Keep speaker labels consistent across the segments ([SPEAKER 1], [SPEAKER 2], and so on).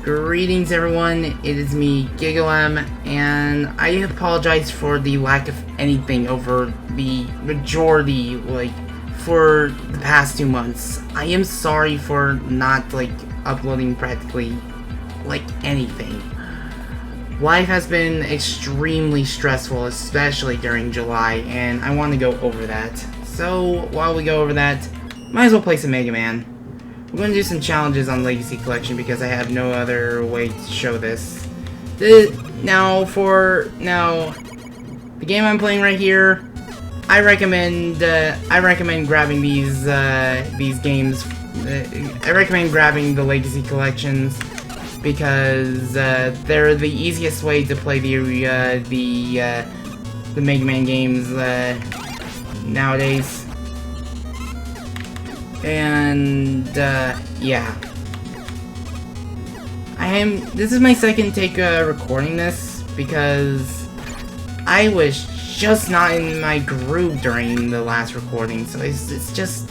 [SPEAKER 1] Greetings everyone, it is me, GigaLem, and I apologize for the lack of anything over the majority, for the past 2 months. I am sorry for not, uploading practically, anything. Life has been extremely stressful, especially during July, and I want to go over that. So, while we go over that, might as well play some Megaman. We're going to do some challenges on Legacy Collection because I have no other way to show this. Now, the game I'm playing right here, I recommend grabbing these games. I recommend grabbing the Legacy Collections because they're the easiest way to play the Mega Man games nowadays. And, yeah. This is my second take recording this, because I was just not in my groove during the last recording, so I just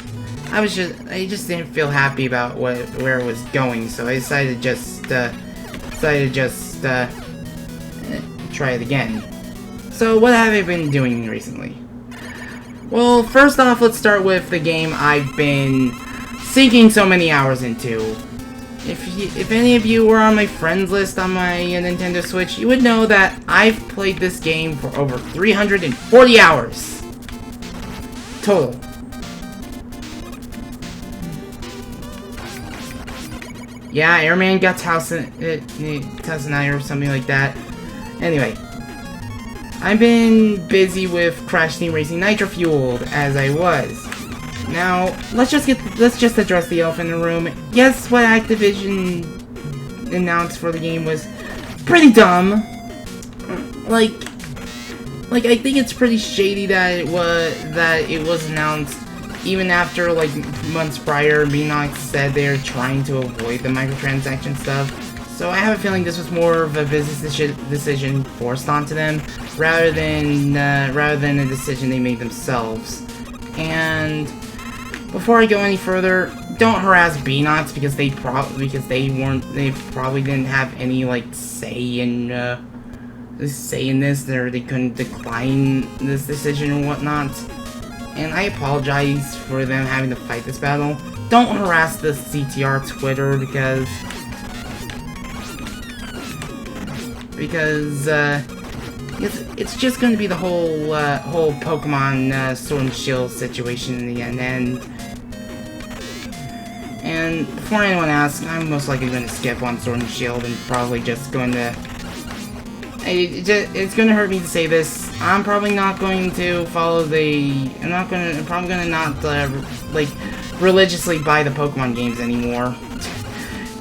[SPEAKER 1] didn't feel happy about where it was going, so I decided to just try it again. So, what have I been doing recently? Well, first off, let's start with the game I've been sinking so many hours into. If any of you were on my friends list on my Nintendo Switch, you would know that I've played this game for over 340 hours. Total. Yeah, Airman got 1,009 or something like that. Anyway. I've been busy with Crash Team Racing Nitro Fueled, as I was. Now, let's just address the elephant in the room. Yes, what Activision announced for the game was pretty dumb. I think it's pretty shady that it was announced even after months prior. Beanox said they're trying to avoid the microtransaction stuff. So I have a feeling this was more of a business decision forced onto them, rather than a decision they made themselves. And before I go any further, don't harass Beanox because they probably didn't have any say in this, or they couldn't decline this decision or whatnot. And I apologize for them having to fight this battle. Don't harass the CTR Twitter because it's just going to be the whole Pokemon Sword and Shield situation in the end. And before anyone asks, I'm most likely going to skip on Sword and Shield and probably just going to... It's going to hurt me to say this. I'm probably not going to follow I'm probably going to not religiously buy the Pokemon games anymore.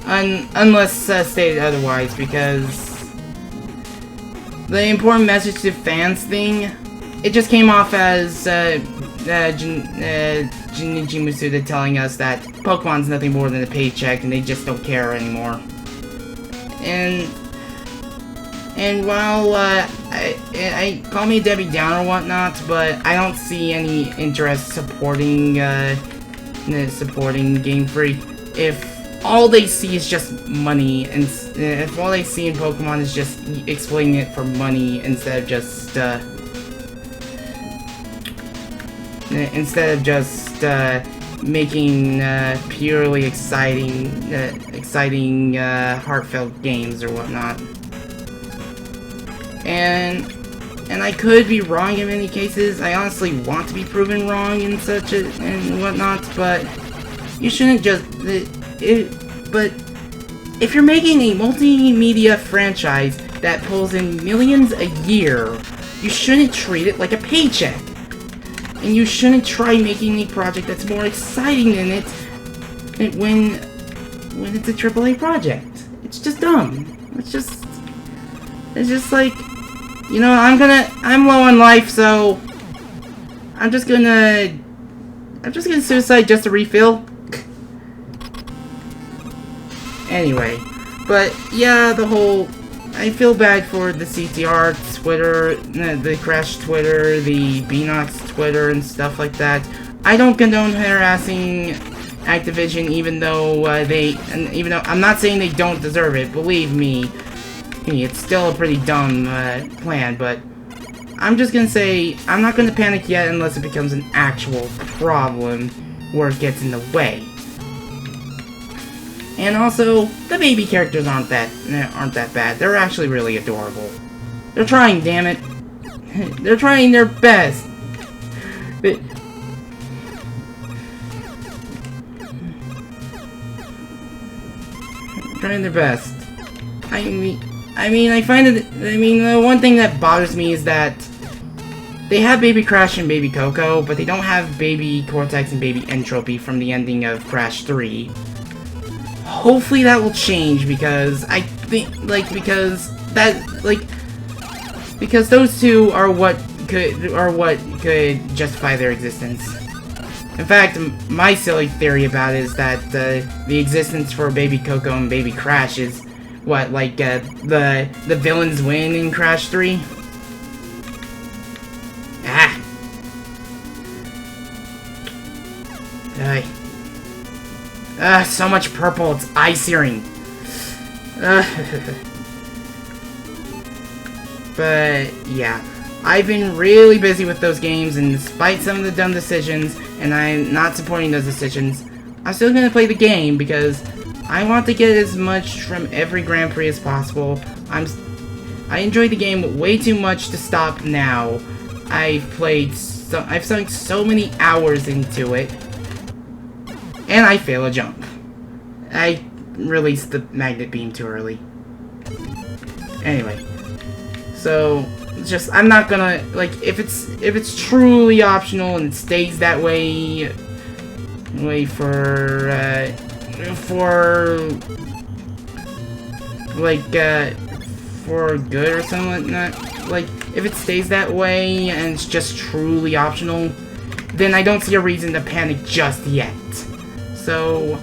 [SPEAKER 1] Unless stated otherwise, because the important message to fans thing, it just came off as Junichi Masuda telling us that Pokemon's nothing more than a paycheck and they just don't care anymore. And while I call me a Debbie Downer or whatnot, but I don't see any interest supporting Game Freak if all they see is just money, and if all they see in Pokemon is just exploiting it for money instead of just making purely exciting, heartfelt games or whatnot. And I could be wrong in many cases. I honestly want to be proven wrong and whatnot, but you shouldn't just. But if you're making a multimedia franchise that pulls in millions a year, you shouldn't treat it like a paycheck. And you shouldn't try making a project that's more exciting than it when it's a AAA project. It's just dumb. It's just like, I'm low on life, so I'm just gonna suicide just to refill. Anyway, but yeah, I feel bad for the CTR Twitter, the Crash Twitter, the Beanox Twitter, and stuff like that. I don't condone harassing Activision, even though even though I'm not saying they don't deserve it. Believe me, it's still a pretty dumb plan. But I'm just gonna say I'm not gonna panic yet unless it becomes an actual problem where it gets in the way. And also, the baby characters aren't that bad. They're actually really adorable. They're trying, damn it. They're trying their best. Trying their best. I mean, I find it. I mean, the one thing that bothers me is that they have Baby Crash and Baby Coco, but they don't have Baby Cortex and Baby Entropy from the ending of Crash 3. Hopefully that will change, because I think, because those two are what could justify their existence. In fact, my silly theory about it is that the existence for Baby Coco and Baby Crash is what, like, the villains win in Crash 3? Ah! So much purple, it's eye-searing. But, yeah. I've been really busy with those games, and despite some of the dumb decisions, and I'm not supporting those decisions, I'm still gonna play the game because I want to get as much from every Grand Prix as possible. I enjoy the game way too much to stop now. I've sunk so many hours into it, and I fail a jump. I released the magnet beam too early. Anyway, so just I'm not gonna, like, if it's truly optional and it stays that way for good or something like that. Like, if it stays that way and it's just truly optional, then I don't see a reason to panic just yet. So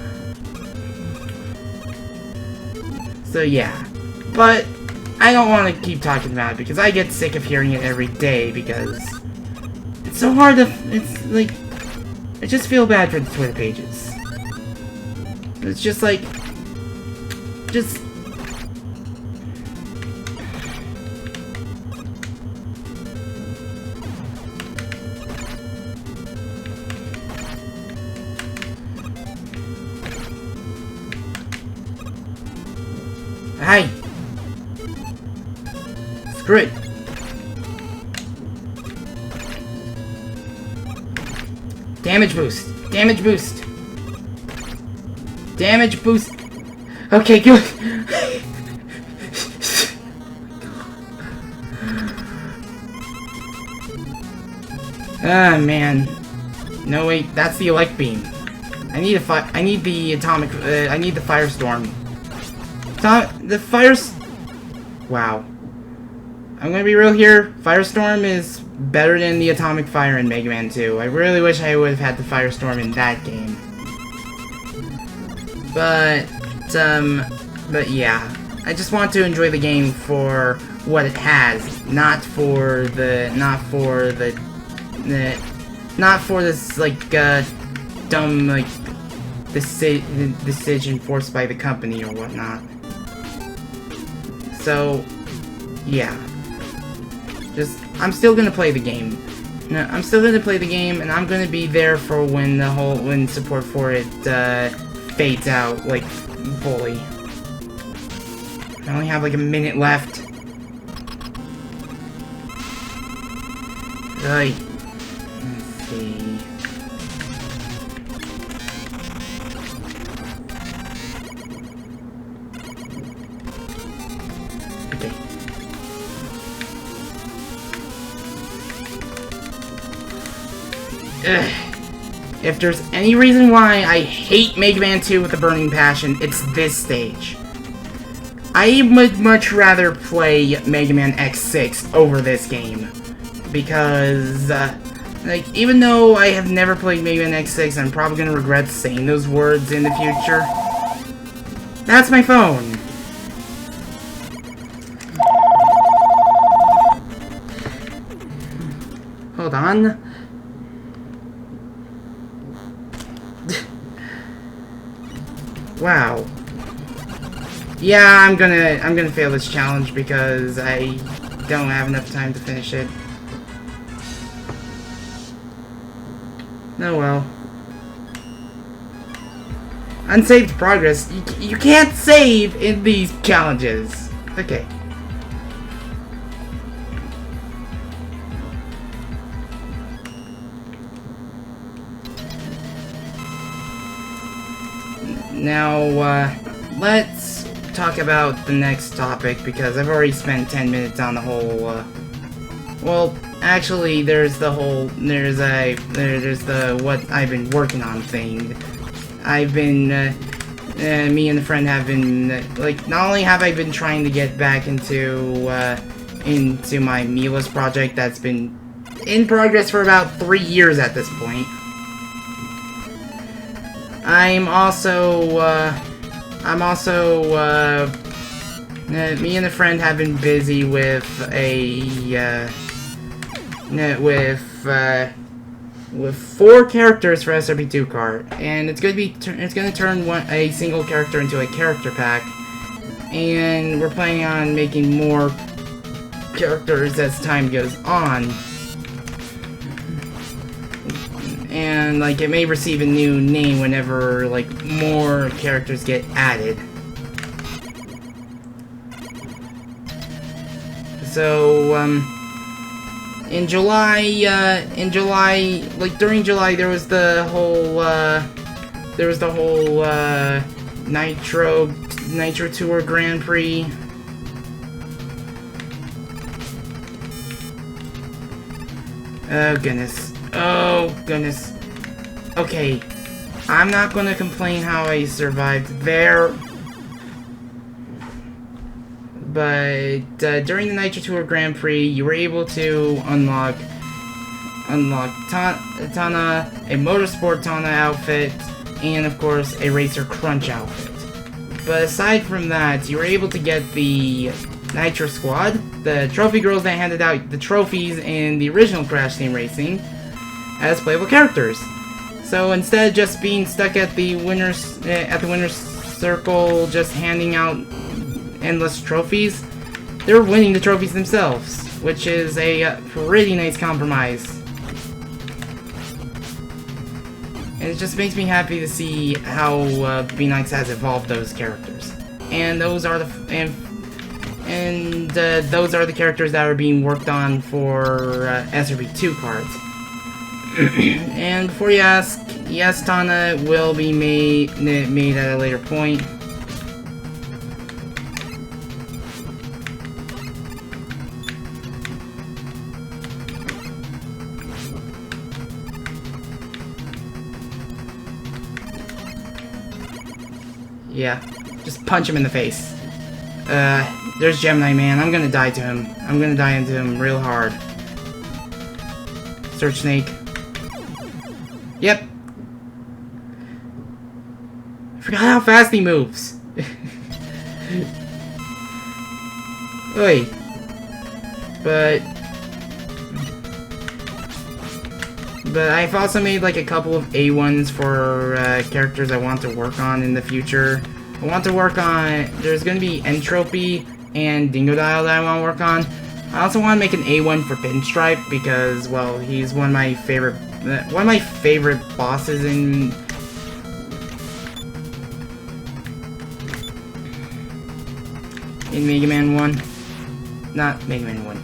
[SPEAKER 1] yeah. But I don't want to keep talking about it because I get sick of hearing it every day because it's so hard to, it's like, I just feel bad for the Twitter pages. It's just like, Hi! Screw it! Damage boost! Damage boost! Damage boost! Okay, good! Ah, man. No, wait, that's the elect beam. I need the atomic, I need the firestorm. Wow. I'm gonna be real here. Firestorm is better than the atomic fire in Megaman 2. I really wish I would have had the firestorm in that game. But yeah. I just want to enjoy the game for what it has, not for this, like, dumb, like, decision forced by the company or whatnot. So, yeah. I'm still gonna play the game. No, I'm still gonna play the game, and I'm gonna be there for when support for it, fades out, like, fully. I only have, like, a minute left. Let's see. Okay. If there's any reason why I hate Mega Man 2 with a burning passion, it's this stage. I would much rather play Mega Man X6 over this game. Because, like, even though I have never played Mega Man X6, I'm probably gonna regret saying those words in the future. That's my phone! Hold on. Wow. Yeah, I'm gonna fail this challenge because I don't have enough time to finish it. Oh well. Unsaved progress. You can't save in these challenges. Okay. Now, let's talk about the next topic because I've already spent 10 minutes on the whole, well, actually, there's the what I've been working on thing. I've been, me and a friend have been, like, not only have I been trying to get back into my Milos project that's been in progress for about 3 years at this point. I'm also, me and a friend have been busy with with 4 characters for SRP2 cart, and it's gonna turn a single character into a character pack, and we're planning on making more characters as time goes on. And, like, it may receive a new name whenever, like, more characters get added. So, in July, like, during July, there was the whole, Nitro Tour Grand Prix. Oh, goodness. Oh, goodness. Okay. I'm not gonna complain how I survived there. But, during the Nitro Tour Grand Prix, you were able to unlock Tana, a Motorsport Tana outfit, and, of course, a Racer Crunch outfit. But aside from that, you were able to get the Nitro Squad, the trophy girls that handed out the trophies in the original Crash Team Racing, as playable characters. So instead of just being stuck at the winner's circle, just handing out endless trophies, they're winning the trophies themselves, which is a pretty nice compromise. And it just makes me happy to see how Beanox has evolved those characters. And those are the those are the characters that are being worked on for SRP2 cards. And before you ask, yes, Tana will be made at a later point. Yeah, just punch him in the face. There's Gemini Man. I'm gonna die to him. I'm gonna die into him real hard. Search Snake. Yep. I forgot how fast he moves. Oi. But I've also made like a couple of A1s for characters I want to work on in the future. I want to work on, there's going to be Entropy and Dingodile that I want to work on. I also want to make an A1 for Pinstripe because, well, he's one of my favorite bosses in Megaman 1. Not Megaman 1.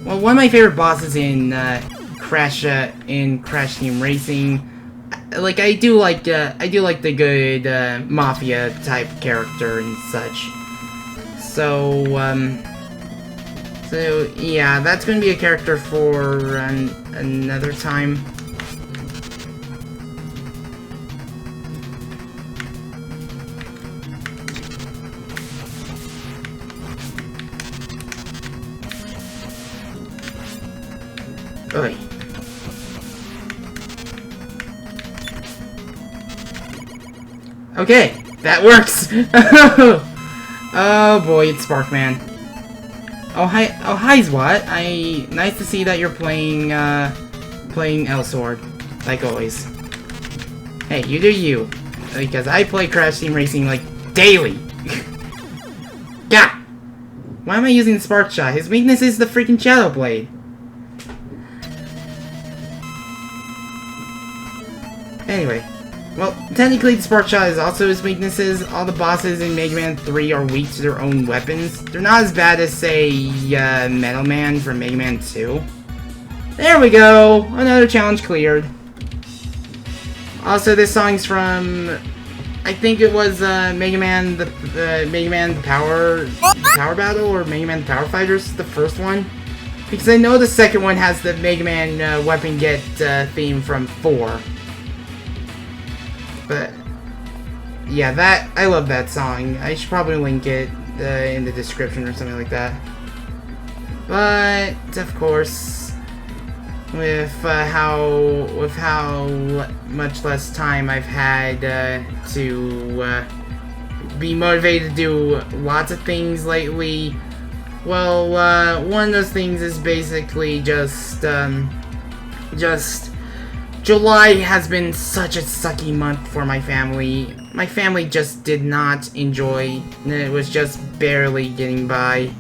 [SPEAKER 1] Well, one of my favorite bosses in Crash Team Racing. Like I do like the good mafia type character and such. So yeah, that's gonna be a character for another time. Oi. Okay, that works. Oh boy, it's Sparkman. Oh hi Zwat. Nice to see that you're playing L Sword, like always. Hey, you do you. I play Crash Team Racing like daily. God, why am I using the Spark Shot? His weakness is the freaking Shadow Blade. Anyway, well, technically the Spark Shot is also his weaknesses. All the bosses in Mega Man 3 are weak to their own weapons. They're not as bad as, say, Metal Man from Mega Man 2. There we go! Another challenge cleared. Also, this song's from, I think it was Mega Man the Power Battle, or Mega Man the Power Fighters, the first one. Because I know the second one has the Mega Man Weapon Get theme from 4. But yeah, I love that song. I should probably link it in the description or something like that. But of course, with how much less time I've had to be motivated to do lots of things lately, well, one of those things is basically just July has been such a sucky month for my family. My family just did not enjoy. It was just barely getting by.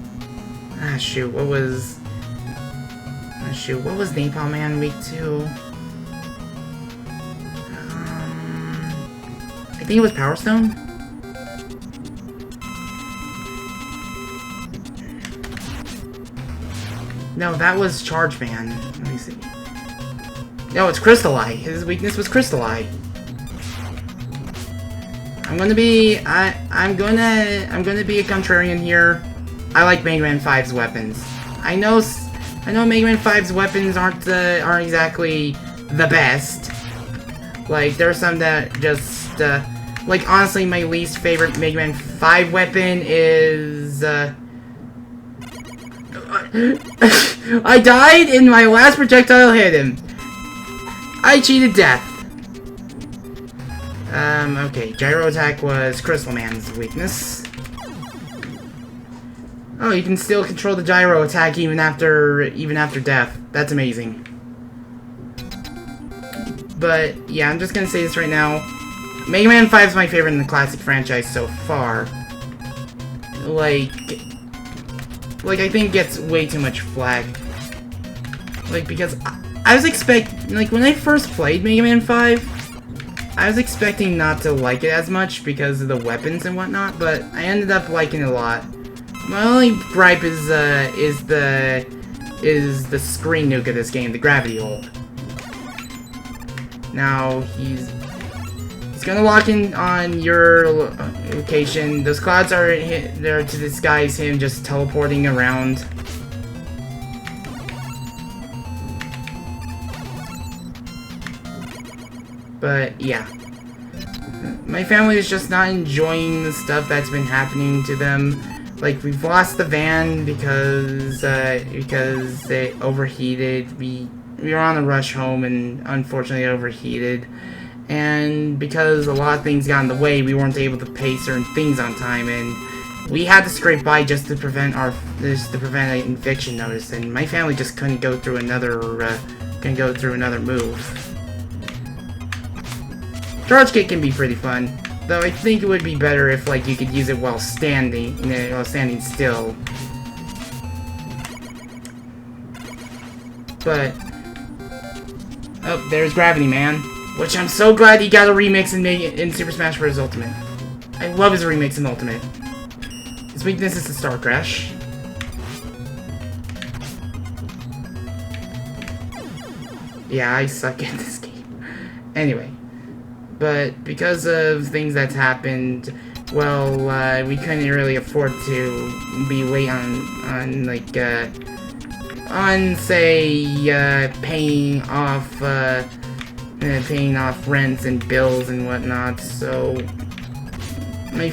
[SPEAKER 1] Ah, shoot, what was Napalm Man week 2? I think it was Power Stone? No, that was Charge Man. Let me see. No, it's Crystal Eye. His weakness was Crystal Eye. I'm gonna be a contrarian here. I like Mega Man 5's weapons. I know Mega Man 5's weapons aren't exactly the best. Like, there are some that just like, honestly, my least favorite Mega Man 5 weapon is I died and my last projectile hit him. I cheated death. Okay, Gyro Attack was Crystal Man's weakness. Oh, you can still control the Gyro Attack even after death. That's amazing. But, yeah, I'm just gonna say this right now. Mega Man 5 is my favorite in the classic franchise so far. Like, I think it gets way too much flack. Like, because I was expecting, like, when I first played Mega Man 5, I was expecting not to like it as much because of the weapons and whatnot, but I ended up liking it a lot. My only gripe is the screen nuke of this game, the gravity hold. Now, he's gonna lock in on your location. Those clouds are there to disguise him just teleporting around. But, yeah. My family is just not enjoying the stuff that's been happening to them. Like, we've lost the van because they overheated. We were on a rush home and unfortunately overheated. And because a lot of things got in the way, we weren't able to pay certain things on time, and we had to scrape by just to prevent an eviction notice. And my family just couldn't go through another move. Charge Kick can be pretty fun, though I think it would be better if, like, you could use it while standing still. But, oh, there's Gravity Man, which I'm so glad he got a remix in Super Smash Bros. Ultimate. I love his remix in Ultimate. His weakness is the Star Crash. Yeah, I suck at this game. Anyway. But because of things that's happened, well, we couldn't really afford to be late on paying off rents and bills and whatnot. So my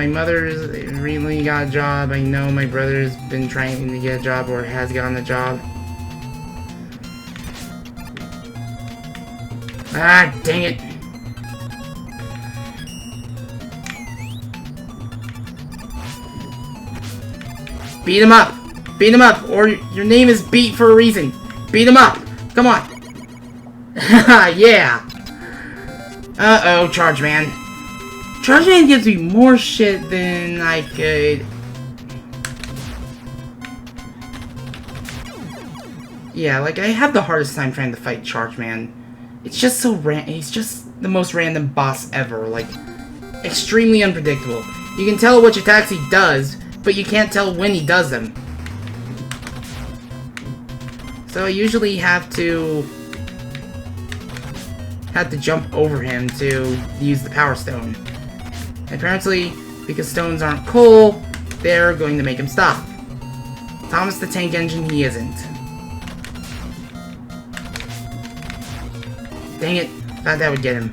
[SPEAKER 1] mother's recently got a job. I know my brother's been trying to get a job or has gotten a job. Ah, dang it. Beat him up! Beat him up! Or your name is Beat for a reason! Beat him up! Come on! Yeah! Uh-oh, Charge Man. Charge Man gives me more shit than I could. Yeah, like, I have the hardest time trying to fight Charge Man. It's just so he's just the most random boss ever. Like, extremely unpredictable. You can tell which attacks he does, but you can't tell when he does them. So I usually have to jump over him to use the Power Stone. Apparently, because stones aren't coal, they're going to make him stop. Thomas the Tank Engine, he isn't. Dang it, thought that would get him.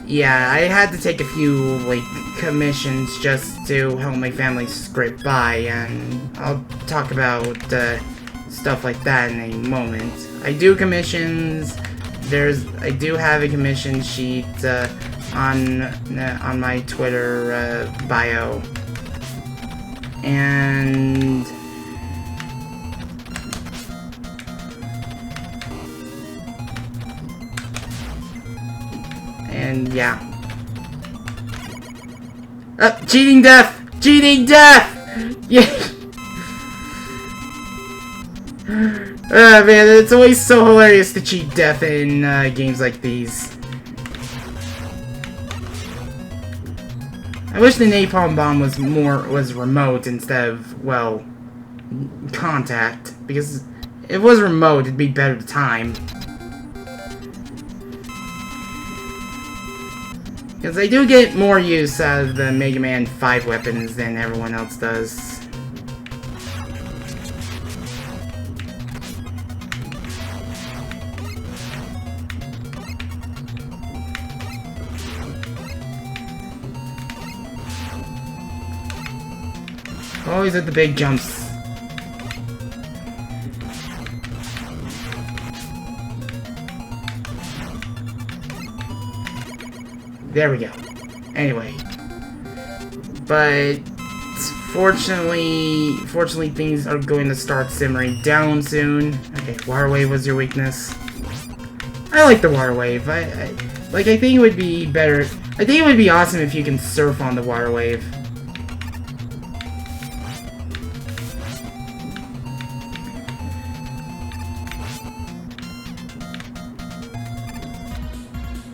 [SPEAKER 1] Yeah, I had to take a few, like, commissions just to help my family scrape by, and I'll talk about, stuff like that in a moment. I do commissions. I do have a commission sheet, on my Twitter, bio. And yeah. Cheating death! Cheating death! Yeah. Man, it's always so hilarious to cheat death in games like these. I wish the napalm bomb was remote instead of, well, contact, because if it was remote, it'd be better to time. Because I do get more use out of the Megaman 5 weapons than everyone else does. Always at the big jumps. There we go. Anyway. But fortunately things are going to start simmering down soon. Okay, water wave was your weakness. I like the water wave. I think it would be better. I think it would be awesome if you can surf on the water wave.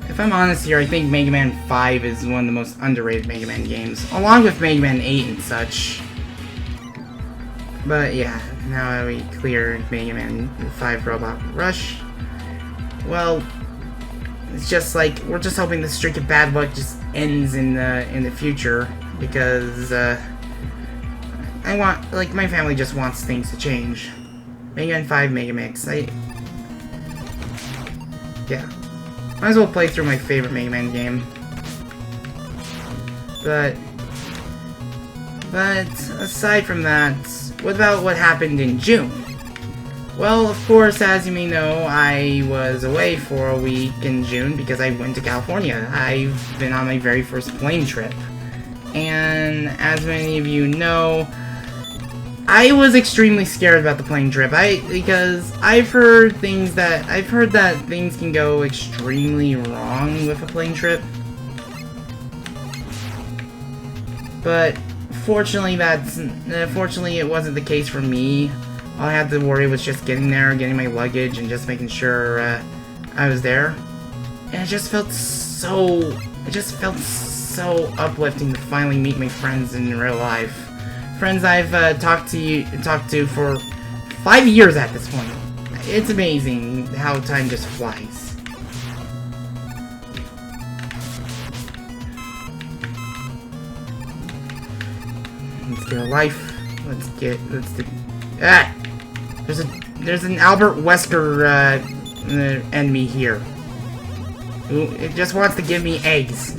[SPEAKER 1] If I'm honest here, I think Mega Man 5 is one of the most underrated Mega Man games, along with Mega Man 8 and such. But yeah, now that we clear Mega Man 5 Robot Rush, well, it's just like, we're just hoping the streak of bad luck just ends in the future, because, my family just wants things to change. Mega Man 5 Mega Mix, yeah. Might as well play through my favorite Mega Man game. But aside from that, what about what happened in June? Well, of course, as you may know, I was away for a week in June because I went to California. I've been on my very first plane trip. And as many of you know, I was extremely scared about the plane trip, because I've heard that things can go extremely wrong with a plane trip. But fortunately it wasn't the case for me. All I had to worry was just getting there, getting my luggage, and just making sure I was there. And it just felt so uplifting to finally meet my friends in real life. Friends I've talked to for 5 years at this point. It's amazing how time just flies. Let's get a life. There's an Albert Wesker enemy here. Ooh, it just wants to give me eggs.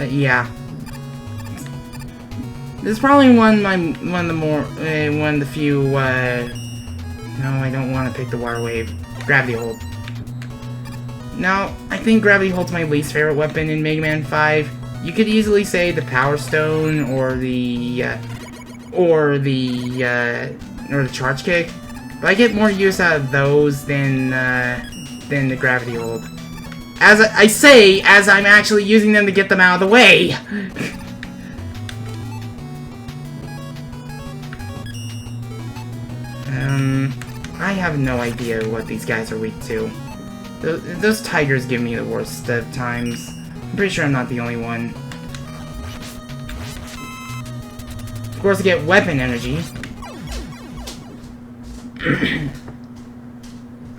[SPEAKER 1] Yeah. This is probably one of the few, no, I don't want to pick the water wave. Gravity hold. Now, I think gravity holds my least favorite weapon in Mega Man 5. You could easily say the Power Stone or the Charge Kick, but I get more use out of those than the gravity hold. As I say, as I'm actually using them to get them out of the way. I have no idea what these guys are weak to. Those tigers give me the worst of times. I'm pretty sure I'm not the only one. Of course, I get weapon energy.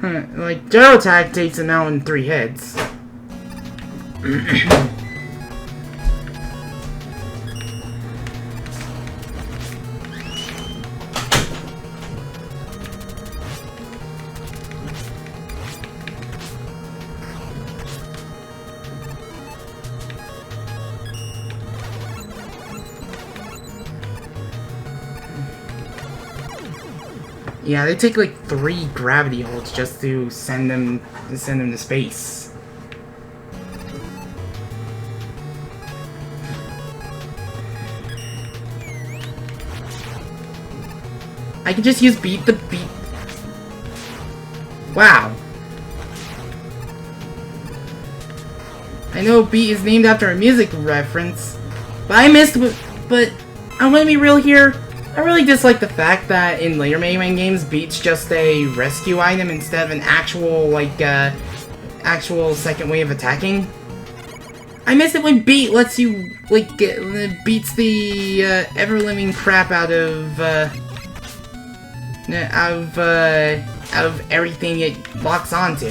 [SPEAKER 1] Like, Gyro Attack takes him out in 3 hits. Yeah, they take like 3 gravity holds just to send them to space. I can just use beat. Wow. I know beat is named after a music reference, but I missed. But I'm gonna be real here. I really dislike the fact that in later Mega Man games, beat's just a rescue item instead of an actual, like, actual second way of attacking. I miss it when beat lets you, like, beats the, ever-living crap out of everything it locks onto.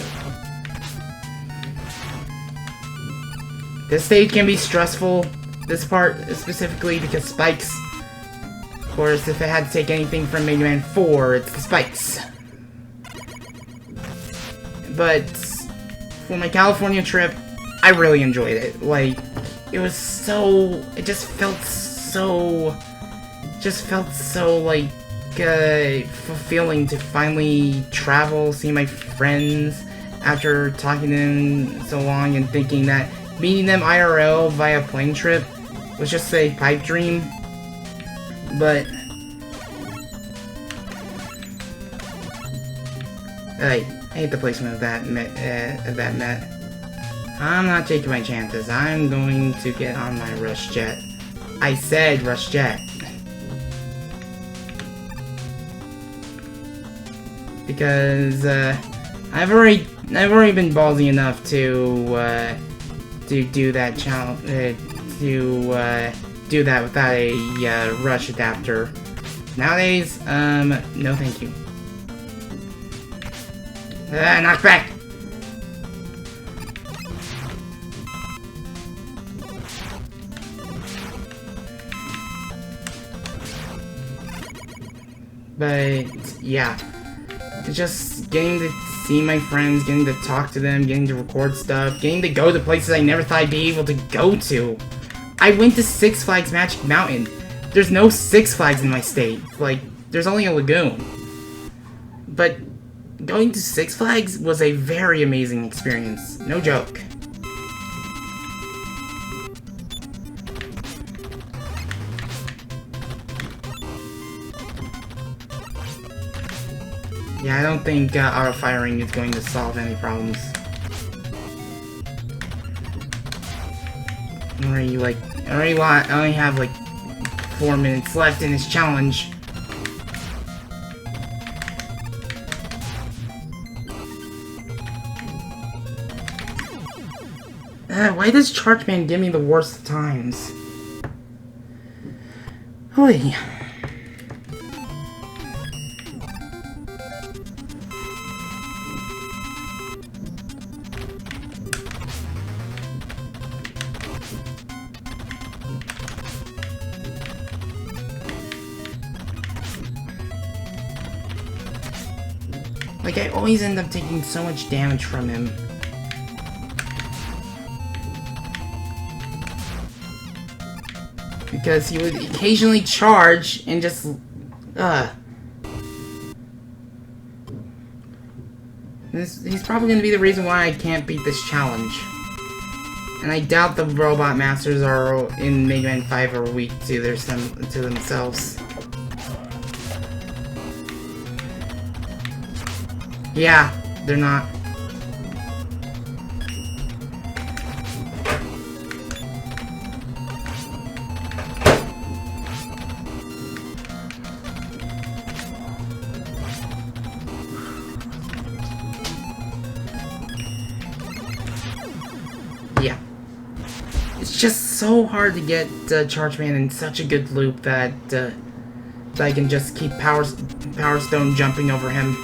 [SPEAKER 1] This stage can be stressful, this part specifically, because spikes. Of course, if it had to take anything from Mega Man 4, it's the spikes. But for my California trip, I really enjoyed it. Like, it was so... It just felt so... like, fulfilling to finally travel, see my friends after talking to them so long and thinking that meeting them IRL via plane trip was just a pipe dream. But I hate the placement of that Met. I'm not taking my chances. I'm going to get on my Rush Jet. I said Rush Jet. Because I've already been ballsy enough to do that challenge, do that without a rush adapter. Nowadays, no thank you. Knock back! But, yeah. Just getting to see my friends, getting to talk to them, getting to record stuff, getting to go to places I never thought I'd be able to go to. I went to Six Flags Magic Mountain. There's no Six Flags in my state. Like, there's only a lagoon. But going to Six Flags was a very amazing experience. No joke. Yeah, I don't think auto-firing is going to solve any problems. I only have like 4 minutes left in this challenge. Why does Chargeman give me the worst of times? Holy. Like, I always end up taking so much damage from him. Because he would occasionally charge and just... He's probably going to be the reason why I can't beat this challenge. And I doubt the Robot Masters are in Mega Man 5 are weak to themselves. Yeah, they're not. Yeah. It's just so hard to get Charge Man in such a good loop that I can just keep Power Stone jumping over him.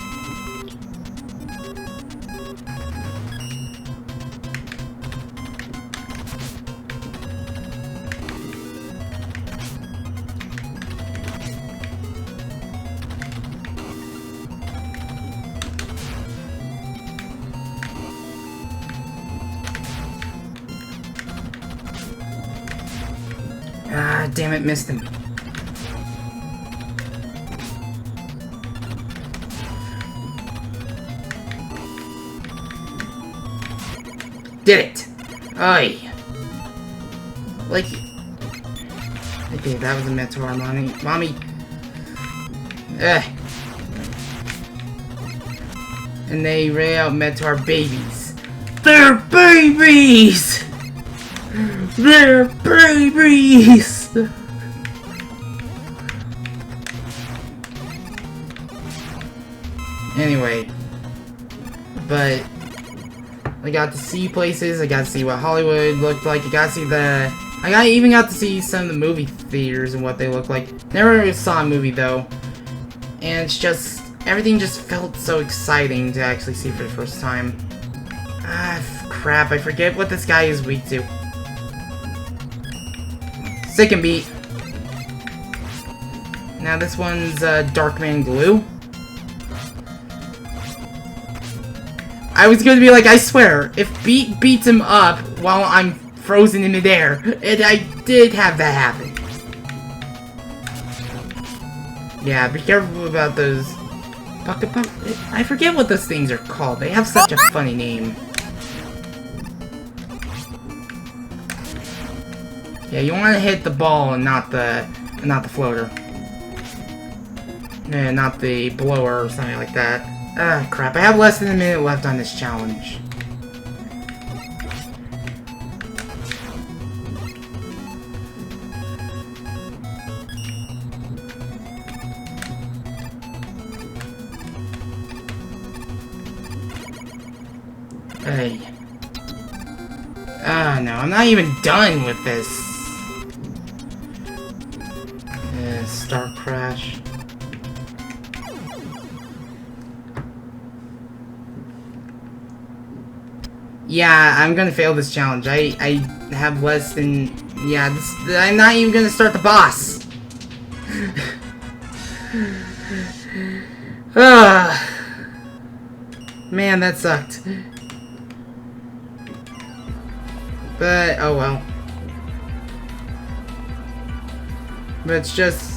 [SPEAKER 1] Ah, damn it, missed him. Did it! Aye. Like... Okay, that was a Meteor, Mommy. Ugh. And they ran out Meteor babies. They're babies! They're babies! Anyway. But I got to see places, I got to see what Hollywood looked like, I even got to see some of the movie theaters and what they look like. Never saw a movie though. And it's just, everything just felt so exciting to actually see for the first time. Ah, crap, I forget what this guy is weak to. Second beat. Now this one's Darkman Glue. I was going to be like, I swear, if Beat beats him up while I'm frozen in midair, and I did have that happen. Yeah, be careful about those. I forget what those things are called. They have such a funny name. Yeah, you want to hit the ball and not the floater. Yeah, not the blower or something like that. Ah, crap. I have less than a minute left on this challenge. Hey. Ah, no. I'm not even done with this. Star Crash. Yeah, I'm gonna fail this challenge. I have less than... Yeah, I'm not even gonna start the boss! Man, that sucked. But, oh well. But it's just...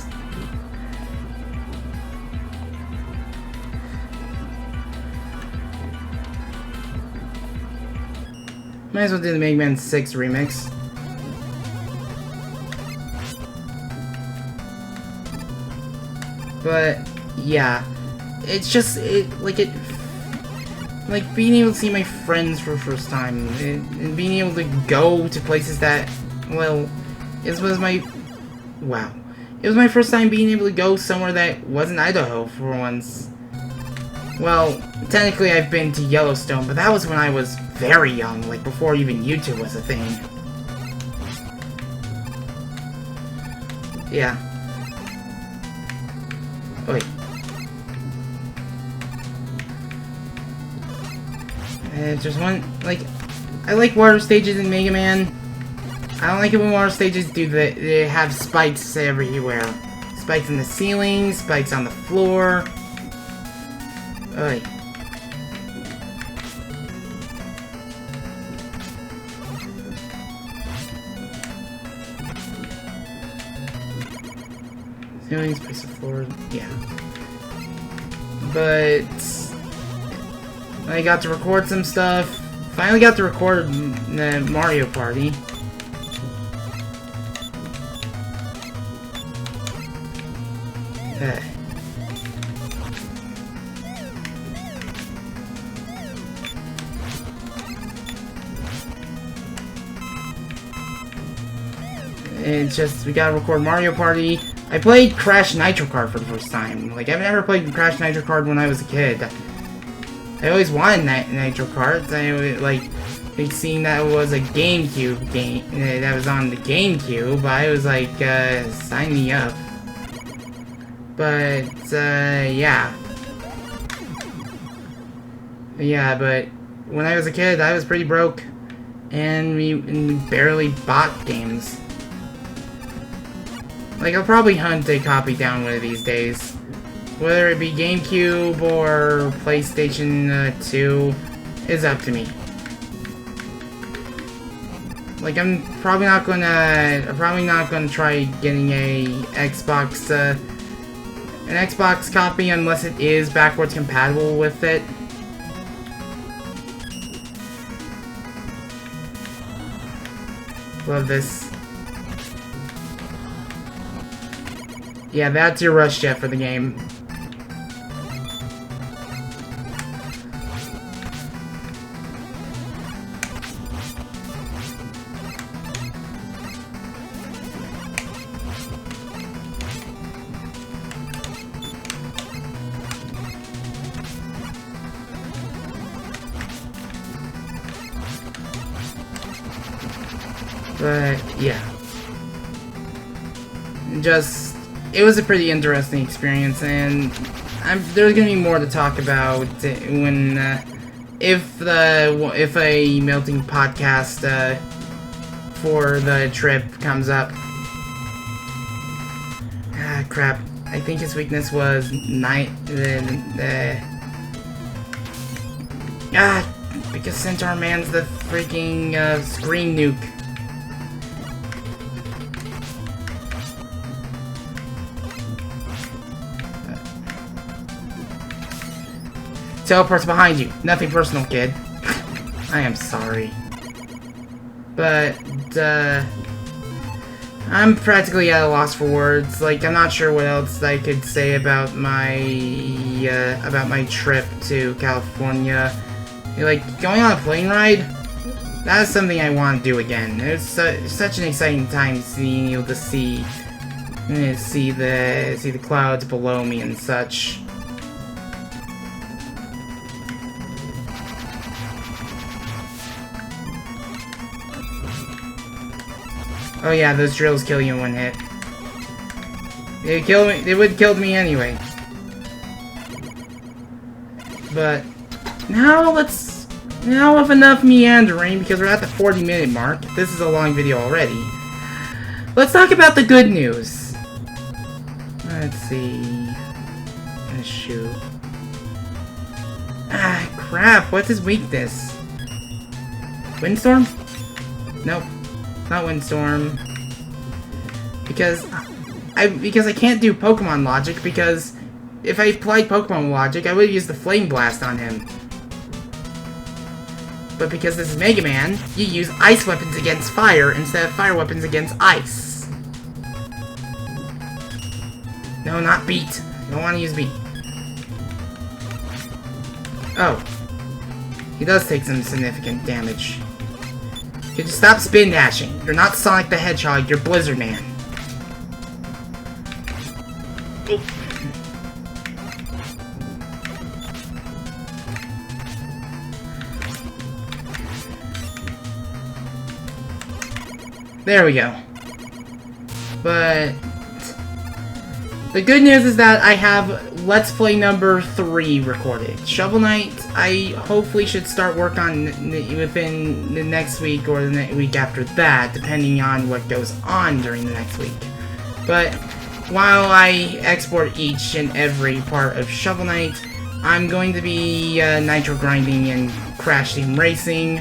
[SPEAKER 1] Might as well do the Mega Man 6 remix. But, yeah. It's just, like being able to see my friends for the first time. And being able to go to places that, well, it was my first time being able to go somewhere that wasn't Idaho for once. Well, technically I've been to Yellowstone, but that was when I was very young, like before even YouTube was a thing. Yeah. Wait. There's one, like, I like water stages in Mega Man. I don't like it when water stages they have spikes everywhere. Spikes in the ceiling, spikes on the floor. Oi. Ceiling, space of floor, yeah. But I got to record some stuff. Finally got to record the Mario Party. It's just, we gotta record Mario Party. I played Crash Nitro Kart for the first time. Like, I've never played Crash Nitro Kart when I was a kid. I always wanted Nitro Kart. I like seeing that it was a GameCube game that was on the GameCube. I was like, sign me up. But yeah. Yeah, but when I was a kid, I was pretty broke, and we barely bought games. Like, I'll probably hunt a copy down one of these days. Whether it be GameCube or PlayStation 2 is up to me. Like, I'm probably not gonna try getting an Xbox copy unless it is backwards compatible with it. Love this. Yeah, that's your rush jet for the game. But yeah, it was a pretty interesting experience, and there's gonna be more to talk about when if a melting podcast for the trip comes up. Ah, crap! I think his weakness was because Centaur Man's the freaking screen nuke. Teleports behind you. Nothing personal, kid. I am sorry. But, I'm practically at a loss for words. Like, I'm not sure what else I could say about my trip to California. Like, going on a plane ride? That is something I want to do again. It was such an exciting time being able to see the clouds below me and such. Oh yeah, those drills kill you in one hit. They'd kill me. They would have killed me anyway. But now with enough meandering, because we're at the 40-minute mark. This is a long video already. Let's talk about the good news. Let's see. Shoot. Ah, crap. What's his weakness? Windstorm? Nope. Not Windstorm. Because I can't do Pokemon logic, because if I applied Pokemon logic, I would have used the Flame Blast on him. But because this is Megaman, you use ice weapons against fire instead of fire weapons against ice. No, not beat. Don't want to use beat. Oh. He does take some significant damage. Could you stop spin dashing? You're not Sonic the Hedgehog, you're Blizzard Man. Oof. There we go. But the good news is that I have Let's Play number 3 recorded. Shovel Knight, I hopefully should start work on within the next week or the week after that, depending on what goes on during the next week. But while I export each and every part of Shovel Knight, I'm going to be nitro grinding and Crash Team Racing.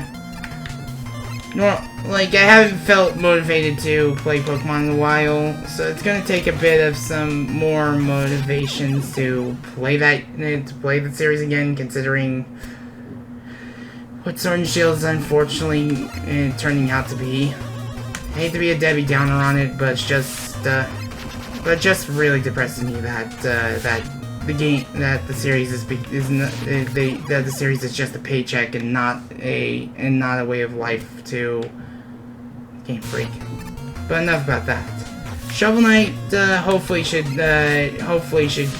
[SPEAKER 1] Like, I haven't felt motivated to play Pokemon in a while, so it's gonna take a bit of some more motivations to play the series again, considering what Sword and Shield is unfortunately turning out to be. I hate to be a Debbie Downer on it, but it's just, but it just really depresses me that the series that the series is just a paycheck and not a way of life to Game Freak. But enough about that. Shovel Knight hopefully should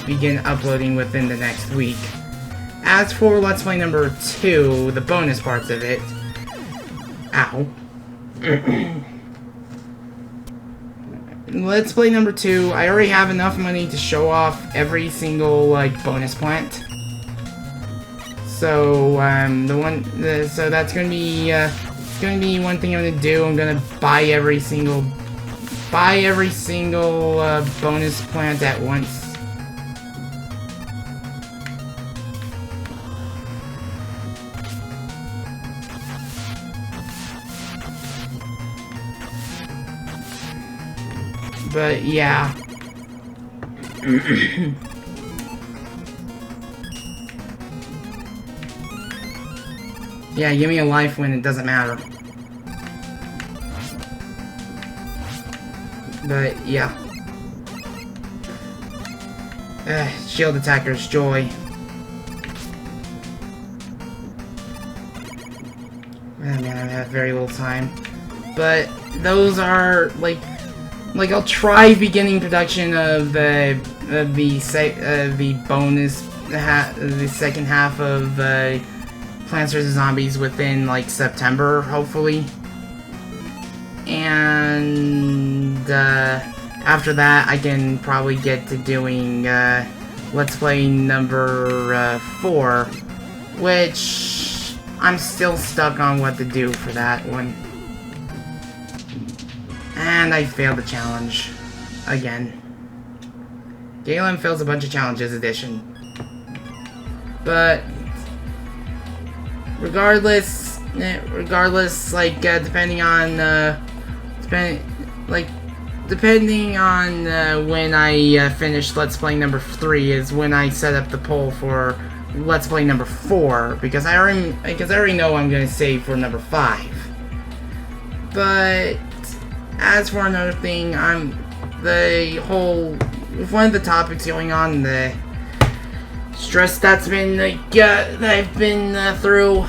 [SPEAKER 1] begin uploading within the next week. As for Let's Play number 2, the bonus parts of it, ow. Let's Play number 2, I already have enough money to show off every single, like, bonus plant. So, so that's gonna be, one thing I'm gonna do. I'm gonna buy every single bonus plant at once. But yeah. Yeah, give me a life when it doesn't matter. But yeah. Shield Attacker's Joy. Oh man, I have very little time. But those are like I'll try beginning production of the second half of Plants vs Zombies within like September, hopefully. And after that, I can probably get to doing Let's Play number 4, which I'm still stuck on what to do for that one. And I failed the challenge. Again. GigaLem fails a bunch of challenges edition. But regardless, like depending on when I finish Let's Play number 3 is when I set up the poll for Let's Play number 4, because I already know I'm gonna save for number 5. But as for another thing, one of the topics going on, the stress that's been that I've been through.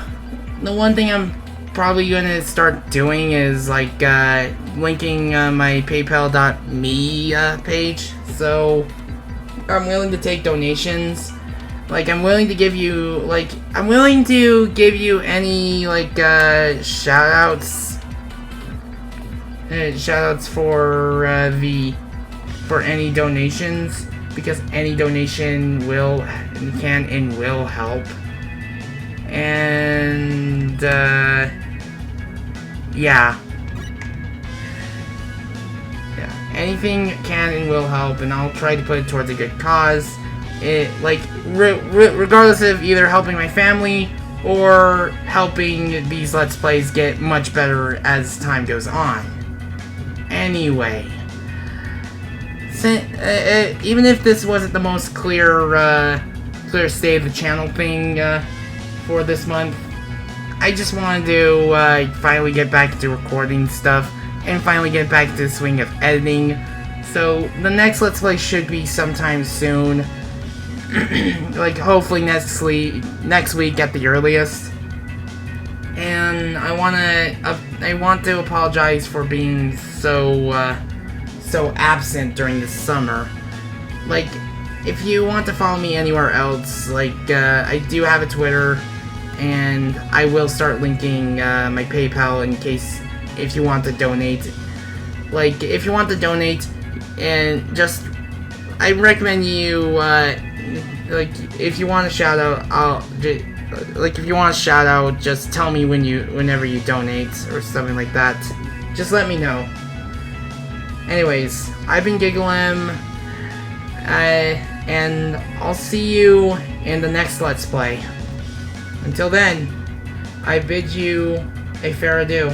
[SPEAKER 1] The one thing I'm probably gonna start doing is like linking my PayPal.me page. So I'm willing to take donations. Like I'm willing to give you any like shoutouts for any donations, because any donation can and will help. And yeah, anything can and will help, and I'll try to put it towards a good cause. Regardless of either helping my family or helping these Let's Plays get much better as time goes on. Anyway, even if this wasn't the most clear state of the channel thing for this month, I just wanted to finally get back to recording stuff and finally get back to the swing of editing. So the next Let's Play should be sometime soon, like hopefully next week at the earliest. And I want to apologize for being so absent during the summer. Like, if you want to follow me anywhere else, like I do have a Twitter, and I will start linking my PayPal in case if you want to donate. Like, if you want to donate, and just I recommend you like if you want a shout out, if you want a shout out, just tell me whenever you donate or something like that. Just let me know. Anyways, I've been GigaLem, and I'll see you in the next Let's Play. Until then, I bid you a fair adieu.